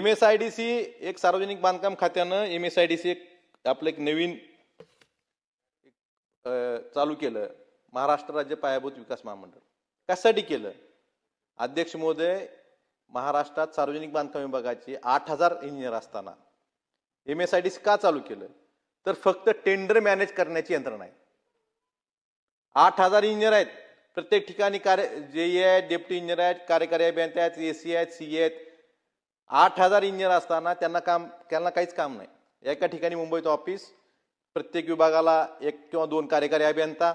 MSIDC एक सार्वजनिक बांधकाम खात्यानं MSIDC आपलं एक नवीन चालू केलं, महाराष्ट्र राज्य पायाभूत विकास महामंडळ. कशासाठी केलं? अध्यक्ष महोदय, महाराष्ट्रात सार्वजनिक बांधकाम विभागाचे 8,000 इंजिनियर असताना MSIDC का चालू केलं? तर फक्त टेंडर मॅनेज करण्याची यंत्रणा आहे. 8,000 इंजिनियर आहेत, प्रत्येक ठिकाणी JE आहेत, डेप्टी इंजिनियर आहेत, कार्यकारी अभियंते आहेत, AC आहेत, CA आहेत. 8,000 इंजिनियर असताना त्यांना काहीच काम नाही. एका ठिकाणी मुंबईत ऑफिस, प्रत्येक विभागाला 1 किंवा 2 कार्यकारी अभियंता.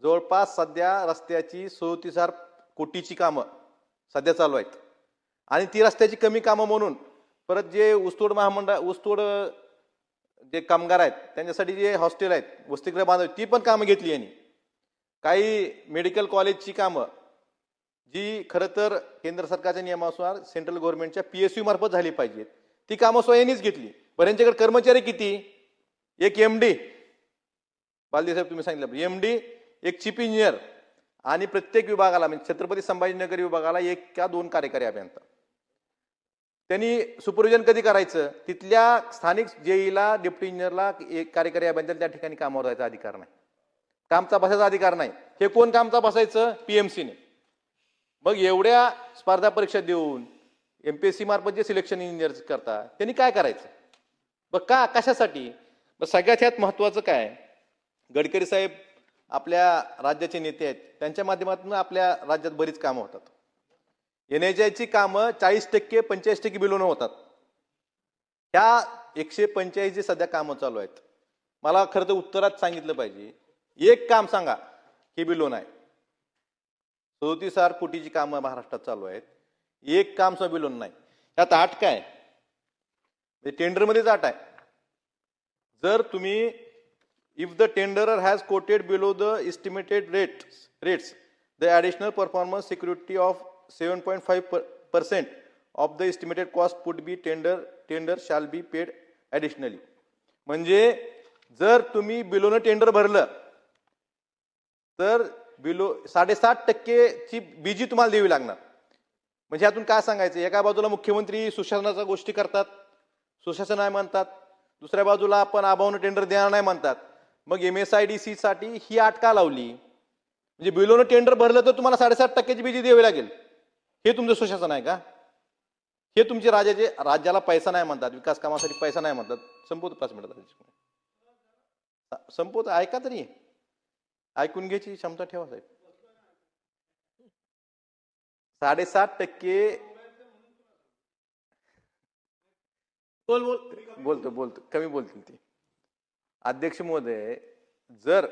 जवळपास सध्या रस्त्याची 37,000 कोटीची कामं सध्या चालू आहेत. आणि ती रस्त्याची कमी कामं म्हणून परत जे ऊसतोड जे कामगार आहेत त्यांच्यासाठी जे हॉस्टेल आहेत, वसतिगृह बांधव, ती पण कामं घेतली यांनी. काही मेडिकल कॉलेजची कामं जी खरं तर केंद्र सरकारच्या नियमानुसार सेंट्रल गव्हर्नमेंटच्या PSU मार्फत झाली पाहिजेत, ती कामं स्वतःनीच घेतली. पण यांच्याकडे कर्मचारी किती? एक MD, बालदी साहेब तुम्ही सांगितलं, MD, एक चीफ इंजिनियर आणि प्रत्येक विभागाला म्हणजे छत्रपती संभाजीनगर विभागाला 1 किंवा 2 कार्यकारी अभियंता. त्यांनी सुपरविजन कधी करायचं? तिथल्या स्थानिक JEला, डेप्टी इंजिनियरला, एक कार्यकारी अभियंत्याला त्या ठिकाणी कामावर जायचा अधिकार नाही, कामचा बसायचा अधिकार नाही. हे कोण कामचा बसायचं? PMCने. मग एवढ्या स्पर्धा परीक्षा देऊन MPSC मार्फत जे सिलेक्शन इंजिनियर करतात त्यांनी काय करायचं? मग कशासाठी? मग सगळ्यात ह्यात महत्वाचं काय? गडकरी साहेब आपल्या राज्याचे नेते आहेत, त्यांच्या माध्यमातून आपल्या राज्यात बरीच कामं होतात. NHAIची कामं 40% 45% बिलोनं होतात. ह्या 145 जे सध्या कामं चालू आहेत, मला खरं तर उत्तरात सांगितलं पाहिजे, एक काम सांगा की बिलोन आहे. 37,000 कोटीची कामं महाराष्ट्रात चालू आहेत, एक काम सुद्धा बिलोन नाही. त्यात आठ काय? टेंडरमध्येच आठ आहे. जर तुम्ही if the tenderer has quoted below the estimated rates the additional performance security of 7.5% of the estimated cost would be tender shall be paid additionally. म्हणजे जर तुम्ही बिलोनं टेंडर भरलं तर 7.5% बीजी तुम्हाला द्यावी लागणार. म्हणजे यातून काय सांगायचं? एका बाजूला मुख्यमंत्री सुशासनाच्या गोष्टी करतात, सुशासन आहे म्हणतात, दुसऱ्या बाजूला आपण आबावनं टेंडर देणार नाही म्हणतात. मग MSIDC साठी ही अट का लावली? म्हणजे बिलोनं टेंडर भरलं तर तुम्हाला 7.5% बीजी द्यावी लागेल. हे तुमचं सुशासन आहे का? हे तुमचे राज्याला पैसा नाही म्हणतात, विकास कामासाठी पैसा नाही म्हणतात. संपवतो 5 मिनिटात, संपवतो. ऐका तरी, ऐकून घ्यायची क्षमता ठेवा साहेब. 7.5% बोलतो कमी बोलतील ते. अध्यक्ष महोदय, जर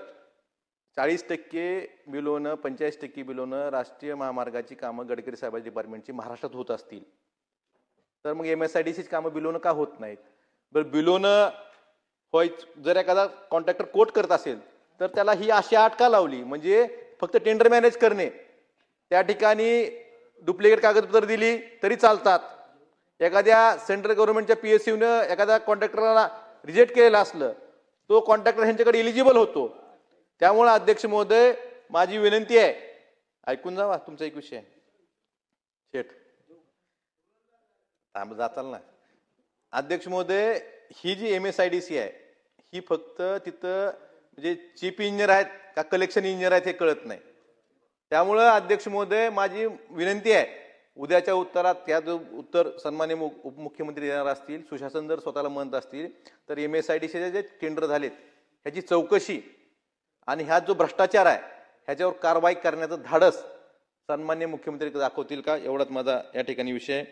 40% बिलोनं 45% बिलोनं राष्ट्रीय महामार्गाची कामं गडकरी साहेबांच्या डिपार्टमेंटची महाराष्ट्रात होत असतील तर मग MSIDCची कामं बिलोनं का होत नाहीत? बरं, बिलोनं होय जर एखादा कॉन्ट्रॅक्टर कोट करत असेल तर त्याला ही अशी अट का लावली? म्हणजे फक्त टेंडर मॅनेज करणे, त्या ठिकाणी डुप्लिकेट कागदपत्र दिली तरी चालतात. एखाद्या सेंट्रल गव्हर्नमेंटच्या PSUनं एखाद्या कॉन्ट्रॅक्टरला रिजेक्ट केलेलं असलं, तो कॉन्ट्रॅक्टर ह्यांच्याकडे एलिजिबल होतो. त्यामुळे अध्यक्ष महोदय, माझी विनंती आहे, ऐकून जावा, तुमचा एक विषय शेठ जाताल ना. अध्यक्ष महोदय, ही जी MSIDC आहे ही फक्त तिथं म्हणजे चीफ इंजिनियर आहेत का कलेक्शन इंजिनियर आहेत हे कळत नाही. त्यामुळं अध्यक्ष महोदय, माझी विनंती आहे, उद्याच्या उत्तरात त्या जो उत्तर सन्माननीय उपमुख्यमंत्री देणार असतील, सुशासन जर स्वतःला म्हणत असतील तर MSIDCचे जे टेंडर झालेत ह्याची चौकशी आणि ह्या जो भ्रष्टाचार आहे ह्याच्यावर कारवाई करण्याचं धाडस सन्माननीय मुख्यमंत्री दाखवतील का? एवढाच माझा या ठिकाणी विषय.